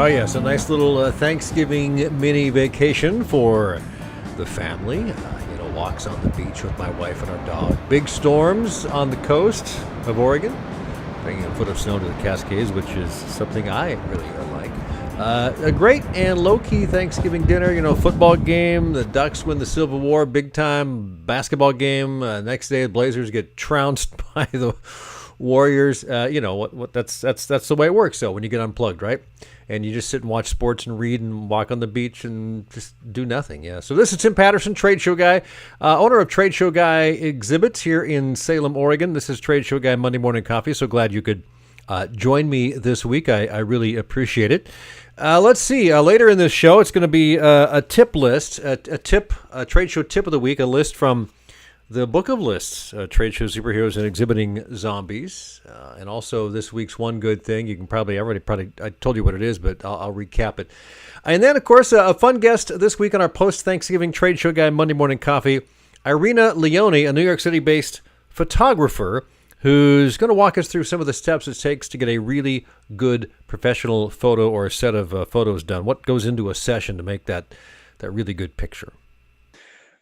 Oh, yes, a nice little Thanksgiving mini vacation for the family. Walks on the beach with my wife and our dog. Big storms on the coast of Oregon, bringing a foot of snow to the Cascades, which is something I really like. A great and low-key Thanksgiving dinner. Football game. The Ducks win the Civil War, big-time basketball game. Next day, the Blazers get trounced by the Warriors. That's the way it works. So when you get unplugged, right? And you just sit and watch sports and read and walk on the beach and just do nothing. Yeah. So this is Tim Patterson, Trade Show Guy, owner of Trade Show Guy Exhibits here in Salem, Oregon. This is Trade Show Guy Monday Morning Coffee. So glad you could join me this week. I really appreciate it. Let's see. Later in this show, it's going to be a tip list, a trade show tip of the week, a list from the book of lists, Trade Show Superheroes and Exhibiting Zombies. And also this week's One Good Thing. You can probably I told you what it is, but I'll recap it. And then, of course, a fun guest this week on our post-Thanksgiving Trade Show Guy Monday Morning Coffee, Irina Leoni, a New York City-based photographer who's going to walk us through some of the steps it takes to get a really good professional photo or a set of photos done. What goes into a session to make that really good picture?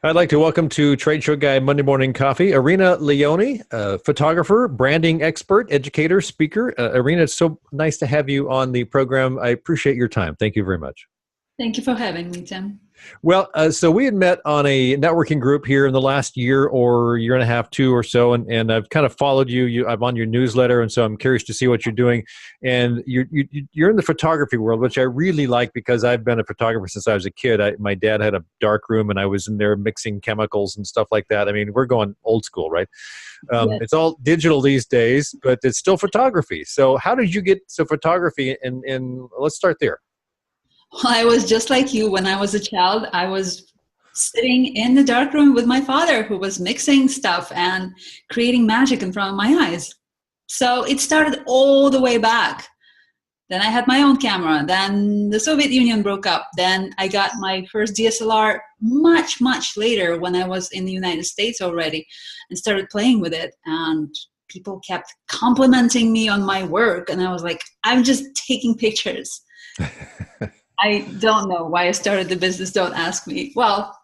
I'd like to welcome to Trade Show Guy Monday Morning Coffee, Irina Leoni, photographer, branding expert, educator, speaker. Irina, it's so nice to have you on the program. I appreciate your time. Thank you very much. Thank you for having me, Tim. Well, so we had met on a networking group here in the last year or year and a half, two or so, and I've kind of followed you. I'm on your newsletter, and so I'm curious to see what you're doing. And you're in the photography world, which I really like because I've been a photographer since I was a kid. My dad had a dark room, and I was in there mixing chemicals and stuff like that. I mean, we're going old school, right? Yes. It's all digital these days, but it's still photography. So how did you get to photography? And let's start there. Well, I was just like you. When I was a child, I was sitting in the dark room with my father, who was mixing stuff and creating magic in front of my eyes. So it started all the way back. Then I had my own camera. Then the Soviet Union broke up. Then I got my first DSLR much, much later when I was in the United States already and started playing with it. And people kept complimenting me on my work. And I was like, I'm just taking pictures. I don't know why I started the business. Don't ask me. Well,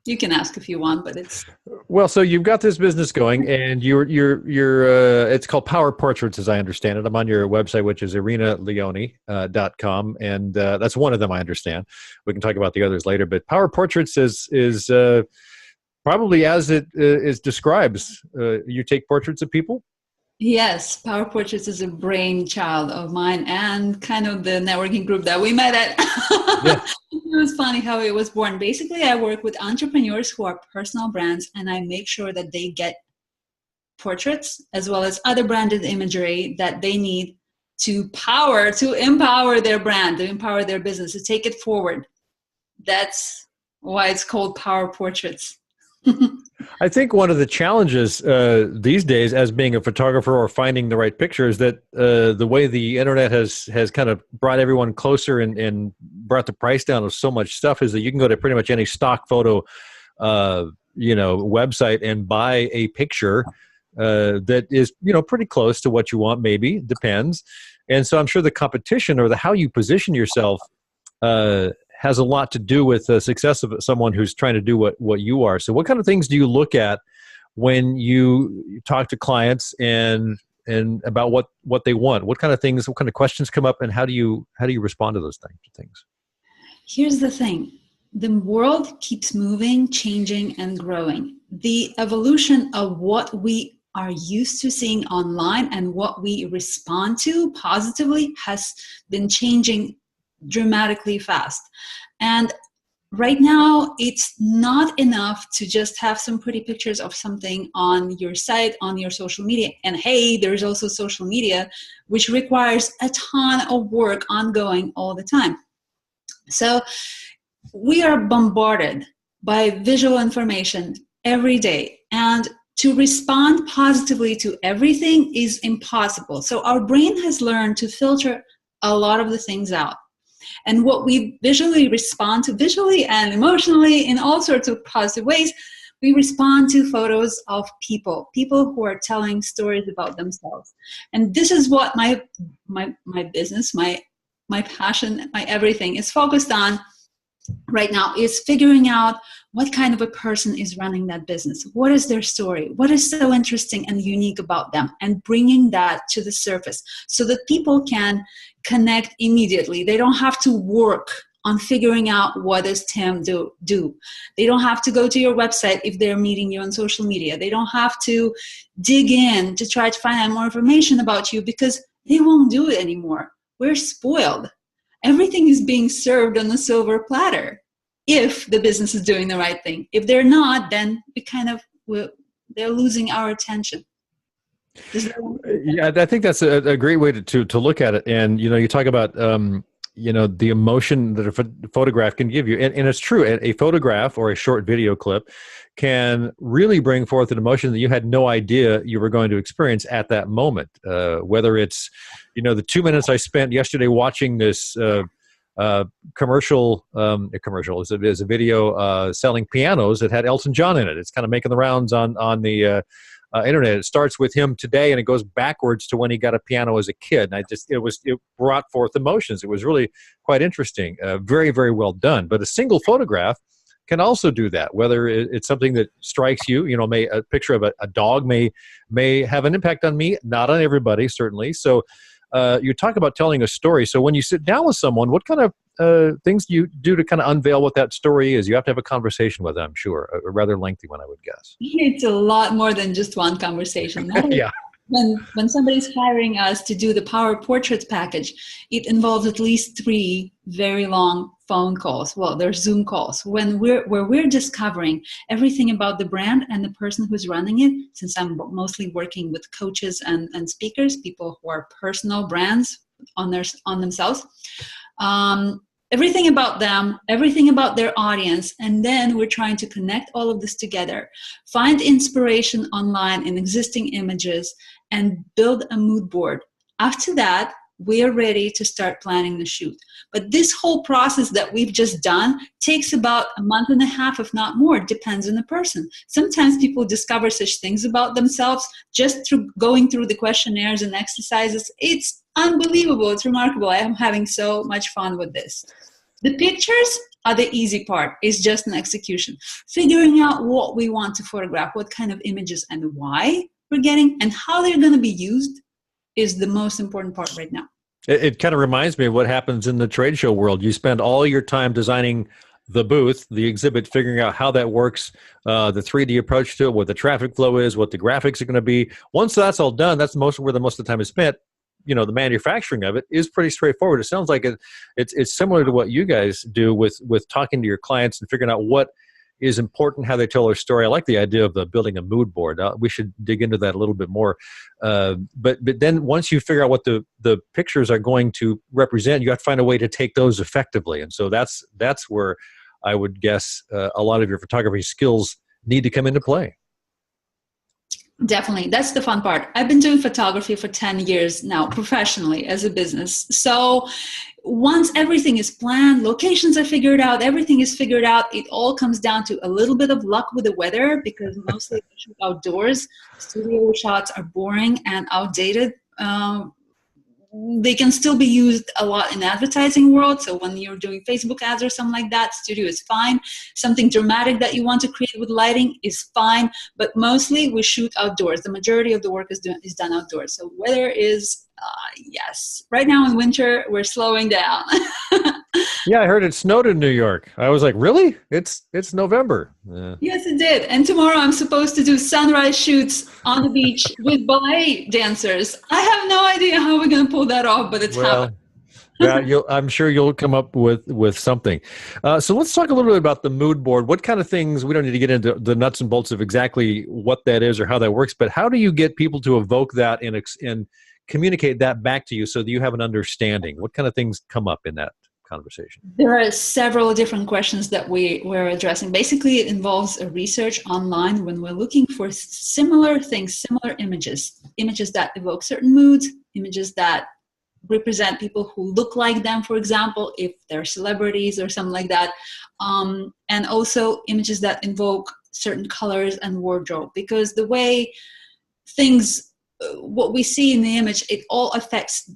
you can ask if you want, but it's... Well, so you've got this business going, and you're it's called Power Portraits, as I understand it. I'm on your website, which is irinaleoni.com, and that's one of them, I understand. We can talk about the others later, but Power Portraits is probably as it is describes. You take portraits of people? Yes, Power Portraits is a brainchild of mine and kind of the networking group that we met at. Yeah. It was funny how it was born. Basically, I work with entrepreneurs who are personal brands, and I make sure that they get portraits as well as other branded imagery that they need to empower their brand, to empower their business, to take it forward. That's why it's called Power Portraits. I think one of the challenges these days as being a photographer or finding the right picture is that the way the internet has kind of brought everyone closer and brought the price down of so much stuff is that you can go to pretty much any stock photo website and buy a picture that is pretty close to what you want, maybe, depends. And so I'm sure the competition or how you position yourself has a lot to do with the success of someone who's trying to do what you are. So what kind of things do you look at when you talk to clients and about what they want? What kind of things, what kind of questions come up, and how do you respond to those things? Here's the thing. The world keeps moving, changing, and growing. The evolution of what we are used to seeing online and what we respond to positively has been changing dramatically fast. And right now, it's not enough to just have some pretty pictures of something on your site, on your social media. And hey, there's also social media, which requires a ton of work ongoing all the time. So we are bombarded by visual information every day. And to respond positively to everything is impossible. So our brain has learned to filter a lot of the things out. And what we visually respond to, visually and emotionally, in all sorts of positive ways, we respond to photos of people who are telling stories about themselves. And this is what my business, my my passion, my everything is focused on right now is figuring out what kind of a person is running that business. What is their story? What is so interesting and unique about them? And bringing that to the surface so that people can connect immediately. They don't have to work on figuring out what does Tim do. They don't have to go to your website if they're meeting you on social media. They don't have to dig in to try to find out more information about you because they won't do it anymore. We're spoiled. Everything is being served on a silver platter if the business is doing the right thing. If they're not, then they're losing our attention. Yeah, I think that's a great way to look at it. And, you talk about, the emotion that a photograph can give you. And it's true. A photograph or a short video clip can really bring forth an emotion that you had no idea you were going to experience at that moment. Whether it's, the 2 minutes I spent yesterday watching this commercial is a video selling pianos that had Elton John in it. It's kind of making the rounds on the internet. It starts with him today and it goes backwards to when he got a piano as a kid. And it brought forth emotions. It was really quite interesting. Very, very well done. But a single photograph can also do that. Whether it's something that strikes you, a picture of a dog may have an impact on me, not on everybody, certainly. So you talk about telling a story. So when you sit down with someone, what kind of things do you do to kind of unveil what that story is? You have to have a conversation with them, I'm sure, a rather lengthy one, I would guess. It's a lot more than just one conversation. Yeah. When somebody's hiring us to do the Power Portraits package, it involves at least 3 very long phone calls. Well, they're Zoom calls where we're discovering everything about the brand and the person who's running it. Since I'm mostly working with coaches and speakers, people who are personal brands on themselves. Everything about them, everything about their audience, and then we're trying to connect all of this together, find inspiration online in existing images, and build a mood board. After that, we are ready to start planning the shoot. But this whole process that we've just done takes about a month and a half, if not more. It depends on the person. Sometimes people discover such things about themselves just through going through the questionnaires and exercises. It's unbelievable. It's remarkable. I am having so much fun with this. The pictures are the easy part. It's just an execution. Figuring out what we want to photograph, what kind of images and why we're getting, and how they're going to be used is the most important part right now. It kind of reminds me of what happens in the trade show world. You spend all your time designing the booth, the exhibit, figuring out how that works, the 3D approach to it, what the traffic flow is, what the graphics are going to be. Once that's all done, that's where the most of the time is spent. The manufacturing of it is pretty straightforward. It sounds like it's similar to what you guys do with talking to your clients and figuring out what is important, how they tell their story. I like the idea of building a mood board. We should dig into that a little bit more. But then once you figure out what the pictures are going to represent, you have to find a way to take those effectively. And so that's where I would guess a lot of your photography skills need to come into play. Definitely. That's the fun part. I've been doing photography for 10 years now, professionally as a business. So once everything is planned, locations are figured out, everything is figured out, it all comes down to a little bit of luck with the weather because mostly we shoot outdoors. Studio shots are boring and outdated. They can still be used a lot in the advertising world. So when you're doing Facebook ads or something like that, studio is fine. Something dramatic that you want to create with lighting is fine. But mostly we shoot outdoors. The majority of the work is done outdoors. So weather is, yes. Right now in winter, we're slowing down. Yeah, I heard it snowed in New York. I was like, really? It's November. Yes, it did. And tomorrow I'm supposed to do sunrise shoots on the beach with ballet dancers. I have no idea how we're going to pull that off, but it's happening. Yeah, I'm sure you'll come up with something. So let's talk a little bit about the mood board. What kind of things, we don't need to get into the nuts and bolts of exactly what that is or how that works, but how do you get people to evoke that and communicate that back to you so that you have an understanding? What kind of things come up in that conversation? There are several different questions that we're addressing. Basically, it involves a research online when we're looking for similar things, similar images that evoke certain moods, images that represent people who look like them, for example, if they're celebrities or something like that, and also images that invoke certain colors and wardrobe, because the way things, what we see in the image, it all affects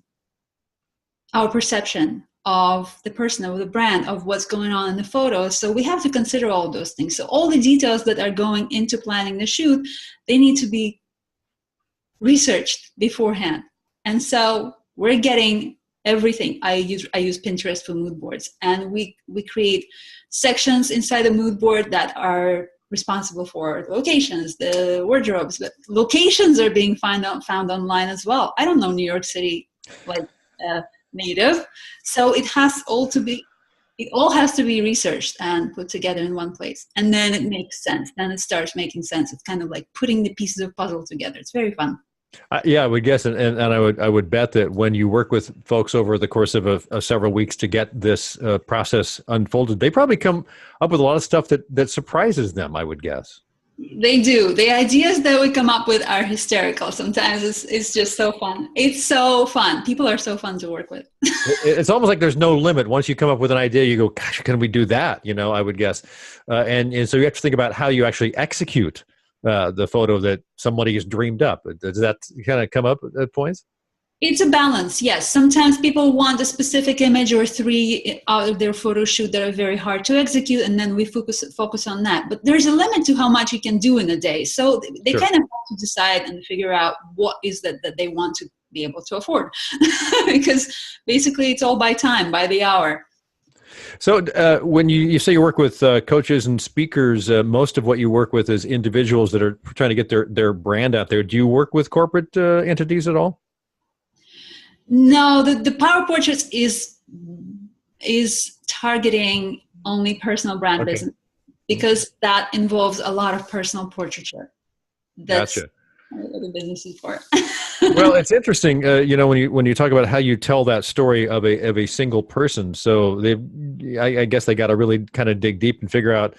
our perception of the person, of the brand, of what's going on in the photos. So we have to consider all those things. So all the details that are going into planning the shoot, they need to be researched beforehand. And so we're getting everything. I use Pinterest for mood boards, and we create sections inside the mood board that are responsible for the locations, the wardrobes, but locations are being found online as well. I don't know New York City like native, so it all has to be researched and put together in one place, and then it makes sense. Then it starts making sense. It's kind of like putting the pieces of puzzle together. It's very fun. Yeah, I would guess, and I would bet that when you work with folks over the course of several weeks to get this process unfolded, they probably come up with a lot of stuff that surprises them, I would guess. They do. The ideas that we come up with are hysterical. Sometimes it's just so fun. It's so fun. People are so fun to work with. It's almost like there's no limit. Once you come up with an idea, you go, gosh, can we do that? You know, I would guess. And so you have to think about how you actually execute the photo that somebody has dreamed up. Does that kind of come up at points? It's a balance, yes. Sometimes people want a specific image or three out of their photo shoot that are very hard to execute, and then we focus on that. But there's a limit to how much you can do in a day. So they Sure. kind of have to decide and figure out what is that they want to be able to afford. Because basically it's all by time, by the hour. So when you say you work with coaches and speakers, most of what you work with is individuals that are trying to get their brand out there. Do you work with corporate entities at all? No, the Power Portraits is targeting only personal brand business, because that involves a lot of personal portraiture. That's Gotcha. what the business is for. Well, it's interesting, you know, when you talk about how you tell that story of a single person. So I guess they got to really kind of dig deep and figure out,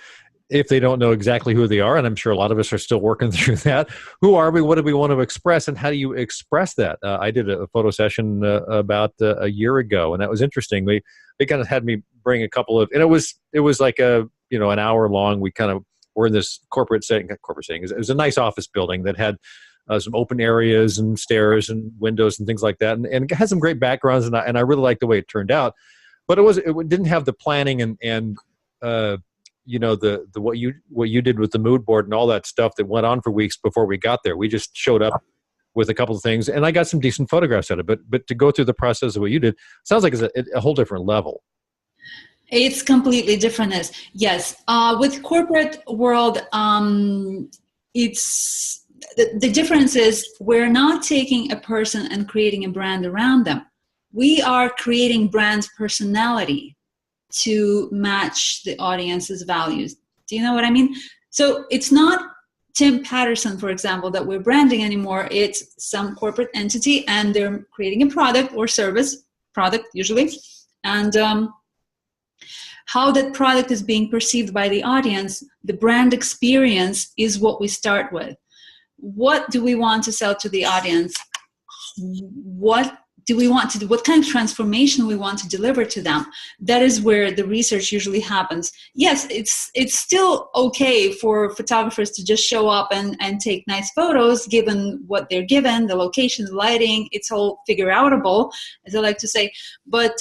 if they don't know exactly who they are, and I'm sure a lot of us are still working through that. Who are we? What do we want to express? And how do you express that? I did a photo session about a year ago, and that was interesting. They kind of had me bring a couple of, and it was like an hour long. We kind of were in this corporate setting. It was a nice office building that had some open areas and stairs and windows and things like that, and it had some great backgrounds, and I really liked the way it turned out. But it didn't have the planning and you know, the what you did with the mood board and all that stuff that went on for weeks before we got there. We just showed up with a couple of things, and I got some decent photographs out of it. But to go through the process of what you did sounds like it's a whole different level. It's completely different. Yes. With corporate world, it's the difference is we're not taking a person and creating a brand around them. We are creating brand personality to match the audience's values. Do you know what I mean? So it's not Tim Patterson, for example, that we're branding anymore. It's some corporate entity, and they're creating a product or service, product usually, and how that product is being perceived by the audience, the brand experience is what we start with. What do we want to sell to the audience? What do we want to do? What kind of transformation we want to deliver to them? That is where the research usually happens. Yes, it's still okay for photographers to just show up and take nice photos, given what they're given, the location, the lighting, it's all figure outable, as I like to say. But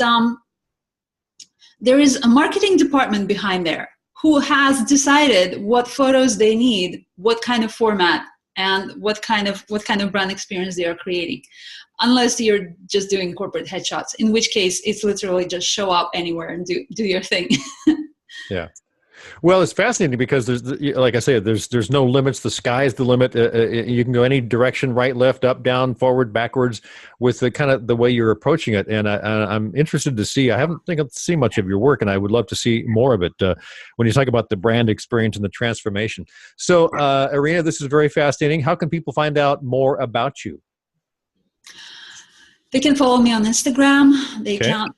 there is a marketing department behind there who has decided what photos they need, what kind of format, and what kind of brand experience they are creating. Unless you're just doing corporate headshots, in which case it's literally just show up anywhere and do your thing. Yeah. Well, it's fascinating because like I said, there's no limits. The sky is the limit. You can go any direction, right, left, up, down, forward, backwards, with the kind of the way you're approaching it. And I'm interested to see. I haven't seen much of your work, and I would love to see more of it when you talk about the brand experience and the transformation. So, Irina, this is very fascinating. How can people find out more about you? They can follow me on Instagram. The account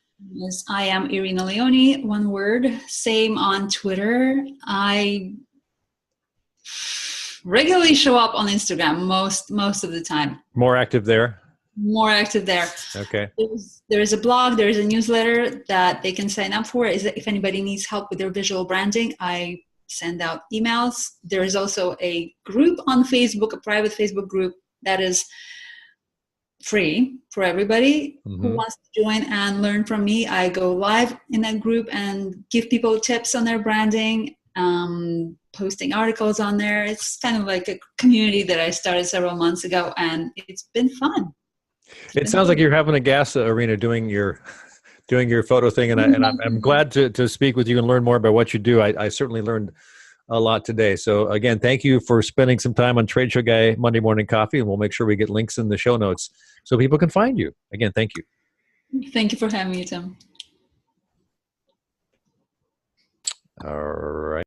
is I am Irina Leoni, one word. Same on Twitter. I regularly show up on Instagram most of the time. More active there? More active there. Okay. There is a blog. There is a newsletter that they can sign up for. If anybody needs help with their visual branding, I send out emails. There is also a group on Facebook, a private Facebook group that is free for everybody who Mm-hmm. wants to join and learn from me. I go live in that group and give people tips on their branding, posting articles on there. It's kind of like a community that I started several months ago, and it's been fun. It sounds like you're having a gas, Irina, doing your photo thing, and I'm glad to speak with you and learn more about what you do. I certainly learned a lot today. So again, thank you for spending some time on Trade Show Guy Monday Morning Coffee, and we'll make sure we get links in the show notes so people can find you. Again, thank you. Thank you for having me, Tim. All right.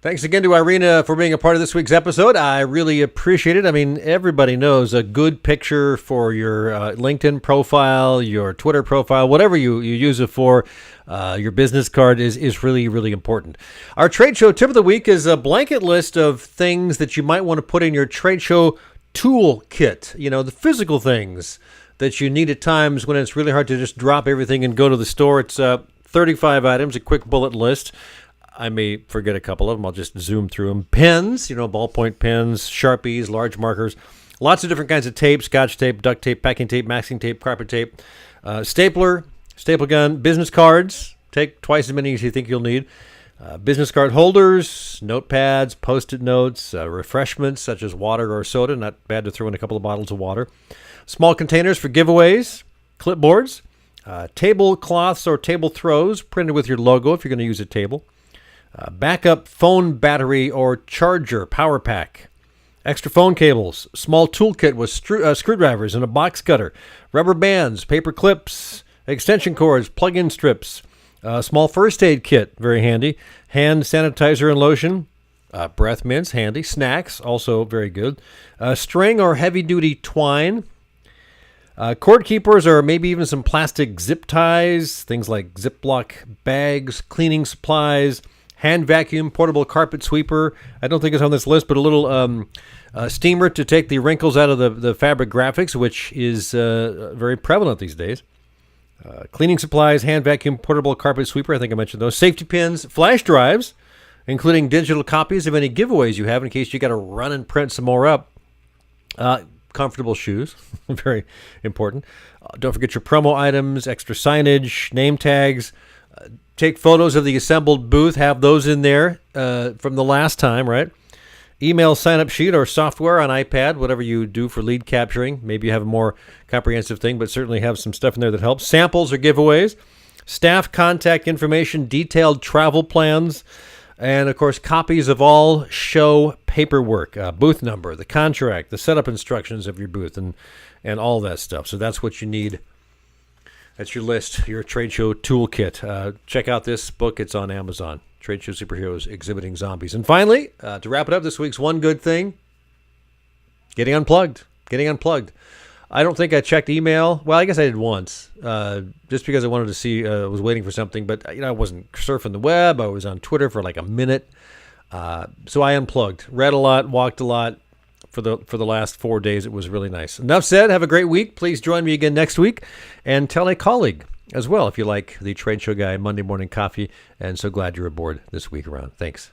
Thanks again to Irina for being a part of this week's episode. I really appreciate it. I mean, everybody knows a good picture for your LinkedIn profile, your Twitter profile, whatever you use it for, your business card is really, really important. Our trade show tip of the week is a blanket list of things that you might want to put in your trade show toolkit, the physical things that you need at times when it's really hard to just drop everything and go to the store. It's 35 items, a quick bullet list. I may forget a couple of them. I'll just zoom through them. Pens, ballpoint pens, Sharpies, large markers, lots of different kinds of tape, Scotch tape, duct tape, packing tape, masking tape, carpet tape, stapler, staple gun, business cards. Take twice as many as you think you'll need. Business card holders, notepads, Post-it notes, refreshments such as water or soda. Not bad to throw in a couple of bottles of water. Small containers for giveaways, clipboards, tablecloths or table throws printed with your logo if you're going to use a table. Backup phone battery or charger power pack, extra phone cables, small toolkit with screwdrivers and a box cutter, rubber bands, paper clips, extension cords, plug-in strips, small first aid kit, very handy, hand sanitizer and lotion, breath mints, handy, snacks, also very good, string or heavy-duty twine, cord keepers or maybe even some plastic zip ties, things like Ziploc bags, cleaning supplies, hand vacuum, portable carpet sweeper. I don't think it's on this list, but a little steamer to take the wrinkles out of the fabric graphics, which is very prevalent these days. Cleaning supplies, hand vacuum, portable carpet sweeper. I think I mentioned those. Safety pins, flash drives, including digital copies of any giveaways you have in case you got to run and print some more up. Comfortable shoes, very important. Don't forget your promo items, extra signage, name tags. Take photos of the assembled booth, have those in there from the last time, right? Email sign-up sheet or software on iPad, whatever you do for lead capturing. Maybe you have a more comprehensive thing, but certainly have some stuff in there that helps. Samples or giveaways. Staff contact information, detailed travel plans, and, of course, copies of all show paperwork, booth number, the contract, the setup instructions of your booth, and all that stuff. So that's what you need. That's your list, your trade show toolkit. Check out this book. It's on Amazon. Trade Show Superheroes Exhibiting Zombies. And finally, to wrap it up, this week's one good thing, getting unplugged. I don't think I checked email. Well, I guess I did once, just because I wanted to see, was waiting for something. But, I wasn't surfing the web. I was on Twitter for like a minute. So I unplugged, read a lot, walked a lot. For the last 4 days. It was really nice. Enough said. Have a great week. Please join me again next week, and tell a colleague as well if you like the Trade Show Guy Monday Morning Coffee. And so glad you're aboard this week around. Thanks.